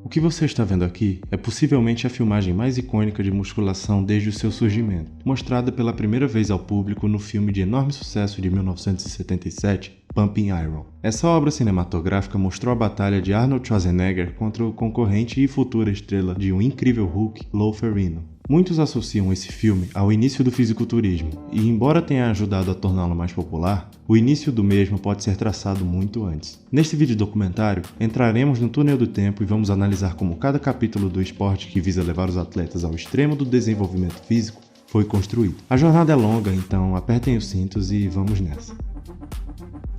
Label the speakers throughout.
Speaker 1: O que você está vendo aqui é possivelmente a filmagem mais icônica de musculação desde o seu surgimento, mostrada pela primeira vez ao público no filme de enorme sucesso de 1977, Pumping Iron. Essa obra cinematográfica mostrou a batalha de Arnold Schwarzenegger contra o concorrente e futura estrela de Um Incrível Hulk, Lou Ferrigno. Muitos associam esse filme ao início do fisiculturismo, e embora tenha ajudado a torná-lo mais popular, o início do mesmo pode ser traçado muito antes. Neste vídeo documentário, entraremos no túnel do tempo e vamos analisar como cada capítulo do esporte que visa levar os atletas ao extremo do desenvolvimento físico foi construído. A jornada é longa, então apertem os cintos e vamos nessa.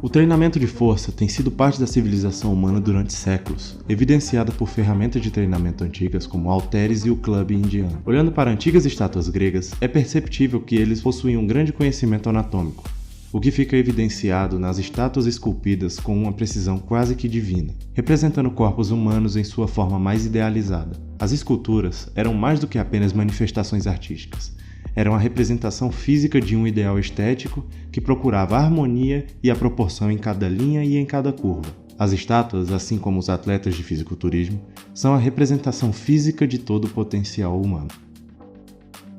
Speaker 1: O treinamento de força tem sido parte da civilização humana durante séculos, evidenciada por ferramentas de treinamento antigas como halteres e o clube indiano. Olhando para antigas estátuas gregas, é perceptível que eles possuíam um grande conhecimento anatômico, o que fica evidenciado nas estátuas esculpidas com uma precisão quase que divina, representando corpos humanos em sua forma mais idealizada. As esculturas eram mais do que apenas manifestações artísticas. Eram a representação física de um ideal estético que procurava a harmonia e a proporção em cada linha e em cada curva. As estátuas, assim como os atletas de fisiculturismo, são a representação física de todo o potencial humano.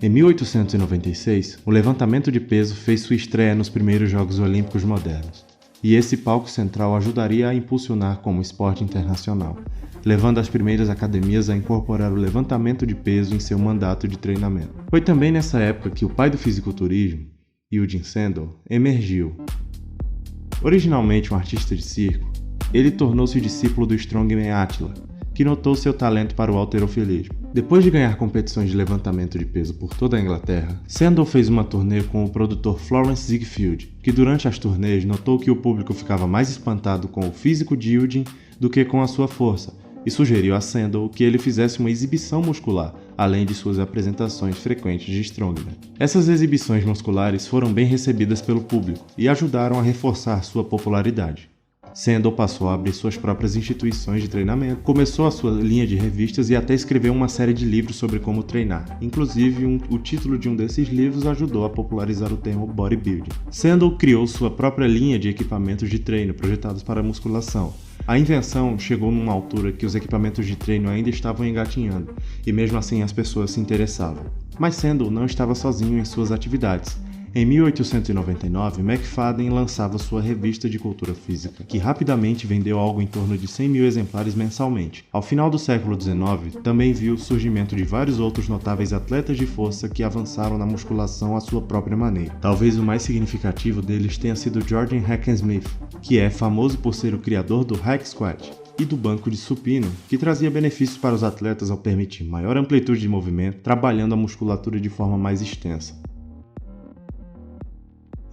Speaker 1: Em 1896, o levantamento de peso fez sua estreia nos primeiros Jogos Olímpicos modernos, e esse palco central ajudaria a impulsionar como esporte internacional, levando as primeiras academias a incorporar o levantamento de peso em seu mandato de treinamento. Foi também nessa época que o pai do fisiculturismo, Eugene Sandel, emergiu. Originalmente um artista de circo, ele tornou-se o discípulo do strongman Attila, que notou seu talento para o halterofilismo. Depois de ganhar competições de levantamento de peso por toda a Inglaterra, Sandel fez uma turnê com o produtor Florence Ziegfeld, que durante as turnês notou que o público ficava mais espantado com o físico de Eugene do que com a sua força, e sugeriu a Sandel que ele fizesse uma exibição muscular, além de suas apresentações frequentes de strongman. Essas exibições musculares foram bem recebidas pelo público e ajudaram a reforçar sua popularidade. Sandel passou a abrir suas próprias instituições de treinamento, começou a sua linha de revistas e até escreveu uma série de livros sobre como treinar. Inclusive, o título de um desses livros ajudou a popularizar o termo bodybuilding. Sandel criou sua própria linha de equipamentos de treino projetados para musculação. A invenção chegou numa altura que os equipamentos de treino ainda estavam engatinhando, e mesmo assim as pessoas se interessavam. Mas Sandel não estava sozinho em suas atividades. Em 1899, McFadden lançava sua revista de cultura física, que rapidamente vendeu algo em torno de 100 mil exemplares mensalmente. Ao final do século XIX, também viu o surgimento de vários outros notáveis atletas de força que avançaram na musculação à sua própria maneira. Talvez o mais significativo deles tenha sido Jordan Hackenschmidt, que é famoso por ser o criador do Hack Squat e do banco de supino, que trazia benefícios para os atletas ao permitir maior amplitude de movimento, trabalhando a musculatura de forma mais extensa.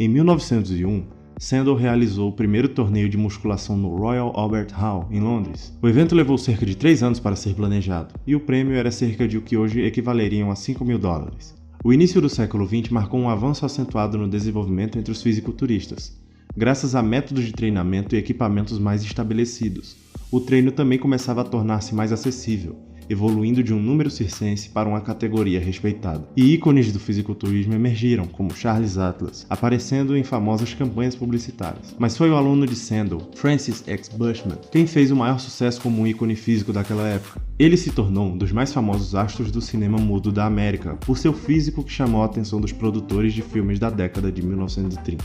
Speaker 1: Em 1901, Sandel realizou o primeiro torneio de musculação no Royal Albert Hall, em Londres. O evento levou cerca de 3 anos para ser planejado, e o prêmio era cerca de o que hoje equivaleriam a $5.000. O início do século XX marcou um avanço acentuado no desenvolvimento entre os fisiculturistas. Graças a métodos de treinamento e equipamentos mais estabelecidos, o treino também começava a tornar-se mais acessível, evoluindo de um número circense para uma categoria respeitada. E ícones do fisiculturismo emergiram, como Charles Atlas, aparecendo em famosas campanhas publicitárias. Mas foi o aluno de Sandel, Francis X. Bushman, quem fez o maior sucesso como um ícone físico daquela época. Ele se tornou um dos mais famosos astros do cinema mudo da América, por seu físico que chamou a atenção dos produtores de filmes da década de 1930.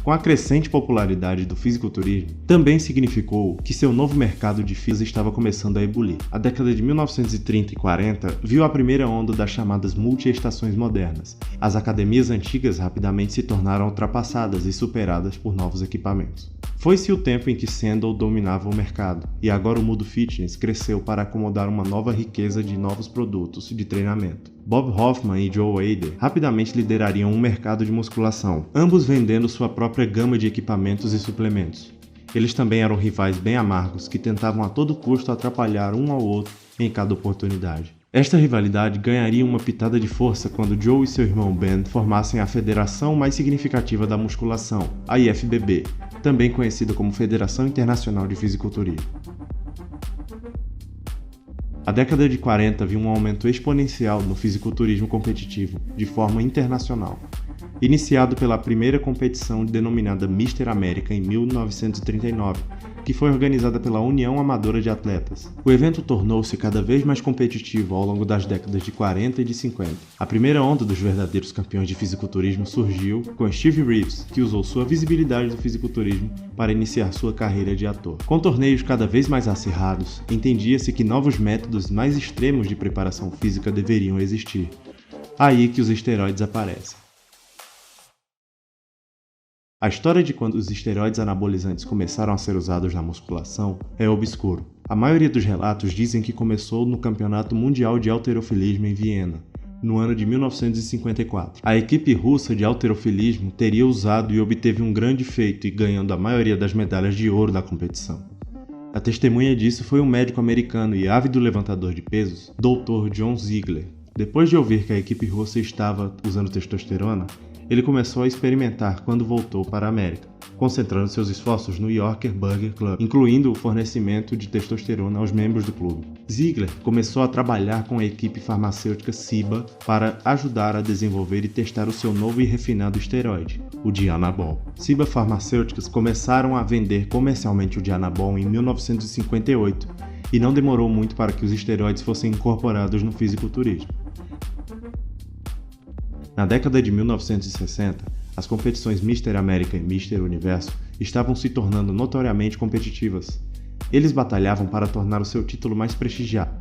Speaker 1: Com a crescente popularidade do fisiculturismo, também significou que seu novo mercado de física estava começando a ebulir. A década de 1930 e 40 viu a primeira onda das chamadas multi-estações modernas. As academias antigas rapidamente se tornaram ultrapassadas e superadas por novos equipamentos. Foi-se o tempo em que Sandel dominava o mercado, e agora o mundo fitness cresceu para acomodar uma nova riqueza de novos produtos de treinamento. Bob Hoffman e Joe Hader rapidamente liderariam um mercado de musculação, ambos vendendo sua própria gama de equipamentos e suplementos. Eles também eram rivais bem amargos que tentavam a todo custo atrapalhar um ao outro em cada oportunidade. Esta rivalidade ganharia uma pitada de força quando Joe e seu irmão Ben formassem a federação mais significativa da musculação, a IFBB, também conhecida como Federação Internacional de Fisiculturismo. A década de 40 viu um aumento exponencial no fisiculturismo competitivo, de forma internacional. iniciado pela primeira competição denominada Mister América em 1939, que foi organizada pela União Amadora de Atletas. O evento tornou-se cada vez mais competitivo ao longo das décadas de 40 e de 50. A primeira onda dos verdadeiros campeões de fisiculturismo surgiu com Steve Reeves, que usou sua visibilidade do fisiculturismo para iniciar sua carreira de ator. Com torneios cada vez mais acirrados, entendia-se que novos métodos mais extremos de preparação física deveriam existir. Aí que os esteroides aparecem. A história de quando os esteroides anabolizantes começaram a ser usados na musculação é obscuro. A maioria dos relatos dizem que começou no Campeonato Mundial de Halterofilismo em Viena, no ano de 1954. A equipe russa de halterofilismo teria usado e obteve um grande feito e ganhando a maioria das medalhas de ouro da competição. A testemunha disso foi um médico americano e ávido levantador de pesos, Dr. John Ziegler. Depois de ouvir que a equipe russa estava usando testosterona, ele começou a experimentar quando voltou para a América, concentrando seus esforços no Yorker Burger Club, incluindo o fornecimento de testosterona aos membros do clube. Ziegler começou a trabalhar com a equipe farmacêutica Ciba para ajudar a desenvolver e testar o seu novo e refinado esteroide, o Dianabol. Ciba Farmacêuticas começaram a vender comercialmente o Dianabol em 1958 e não demorou muito para que os esteroides fossem incorporados no fisiculturismo. Na década de 1960, as competições Mister América e Mister Universo estavam se tornando notoriamente competitivas. Eles batalhavam para tornar o seu título mais prestigiado.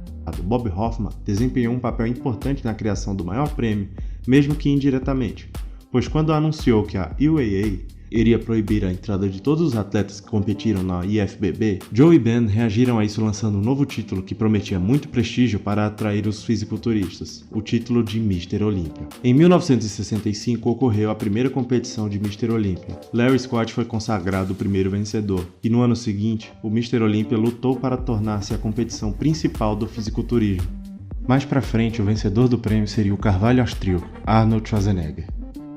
Speaker 1: Bob Hoffman desempenhou um papel importante na criação do maior prêmio, mesmo que indiretamente, pois quando anunciou que a UAA iria proibir a entrada de todos os atletas que competiram na IFBB, Joe e Ben reagiram a isso lançando um novo título que prometia muito prestígio para atrair os fisiculturistas, o título de Mister Olímpia. Em 1965 ocorreu a primeira competição de Mister Olímpia. Larry Scott foi consagrado o primeiro vencedor, e no ano seguinte, o Mister Olímpia lutou para tornar-se a competição principal do fisiculturismo. Mais pra frente, o vencedor do prêmio seria o carvalho austríaco, Arnold Schwarzenegger.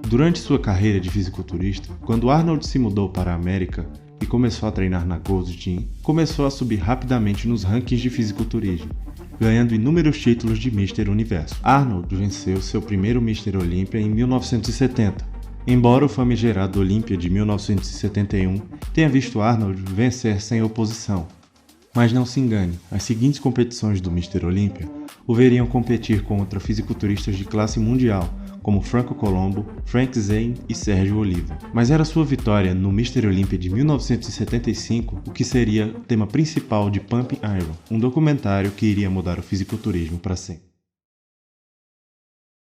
Speaker 1: Durante sua carreira de fisiculturista, quando Arnold se mudou para a América e começou a treinar na Gold's Gym, começou a subir rapidamente nos rankings de fisiculturismo, ganhando inúmeros títulos de Mister Universo. Arnold venceu seu primeiro Mister Olímpia em 1970, embora o famigerado Olímpia de 1971 tenha visto Arnold vencer sem oposição. Mas não se engane, as seguintes competições do Mister Olímpia o veriam competir contra fisiculturistas de classe mundial, como Franco Colombo, Frank Zane e Sérgio Oliva. Mas era sua vitória no Mister Olímpia de 1975 o que seria o tema principal de Pumping Iron, um documentário que iria mudar o fisiculturismo para sempre.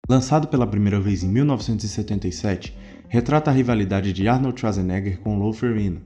Speaker 1: Lançado pela primeira vez em 1977, retrata a rivalidade de Arnold Schwarzenegger com Lou Ferrigno,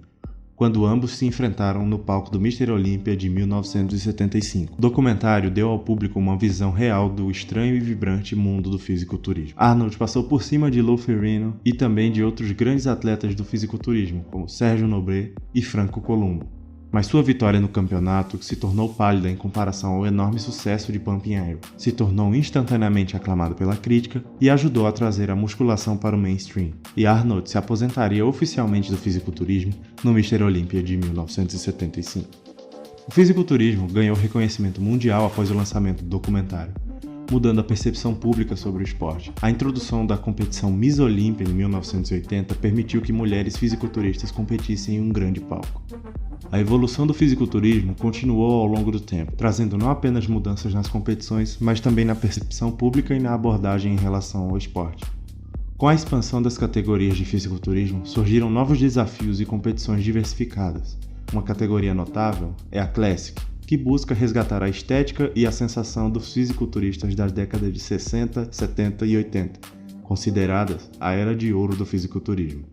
Speaker 1: quando ambos se enfrentaram no palco do Mister Olímpia de 1975. O documentário deu ao público uma visão real do estranho e vibrante mundo do fisiculturismo. Arnold passou por cima de Lou Ferrigno e também de outros grandes atletas do fisiculturismo, como Sérgio Nobré e Franco Colombo. Mas sua vitória no campeonato se tornou pálida em comparação ao enorme sucesso de Pumping Iron, se tornou instantaneamente aclamado pela crítica e ajudou a trazer a musculação para o mainstream. E Arnold se aposentaria oficialmente do fisiculturismo no Mister Olímpia de 1975. O fisiculturismo ganhou reconhecimento mundial após o lançamento do documentário, mudando a percepção pública sobre o esporte. A introdução da competição Miss Olímpia em 1980 permitiu que mulheres fisiculturistas competissem em um grande palco. A evolução do fisiculturismo continuou ao longo do tempo, trazendo não apenas mudanças nas competições, mas também na percepção pública e na abordagem em relação ao esporte. Com a expansão das categorias de fisiculturismo, surgiram novos desafios e competições diversificadas. Uma categoria notável é a Classic, que busca resgatar a estética e a sensação dos fisiculturistas das décadas de 60, 70 e 80, consideradas a era de ouro do fisiculturismo.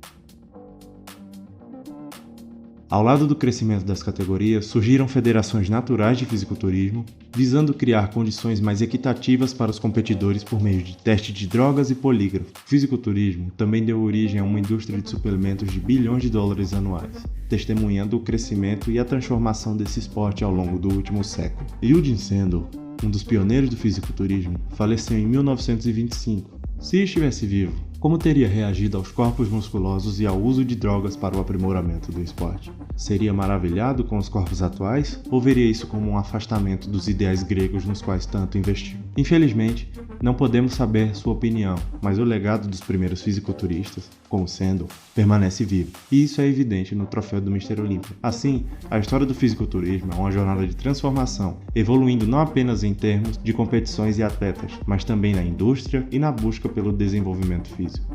Speaker 1: Ao lado do crescimento das categorias, surgiram federações naturais de fisiculturismo, visando criar condições mais equitativas para os competidores por meio de teste de drogas e polígrafo. O fisiculturismo também deu origem a uma indústria de suplementos de bilhões de dólares anuais, testemunhando o crescimento e a transformação desse esporte ao longo do último século. Liu Jinsendo, um dos pioneiros do fisiculturismo, faleceu em 1925. Se estivesse vivo, Como teria reagido aos corpos musculosos e ao uso de drogas para o aprimoramento do esporte? Seria maravilhado com os corpos atuais ou veria isso como um afastamento dos ideais gregos nos quais tanto investiu? Infelizmente, não podemos saber sua opinião, mas o legado dos primeiros fisiculturistas, como Sandel, permanece vivo, e isso é evidente no troféu do Mr. Olympia. Assim, a história do fisiculturismo é uma jornada de transformação, evoluindo não apenas em termos de competições e atletas, mas também na indústria e na busca pelo desenvolvimento físico.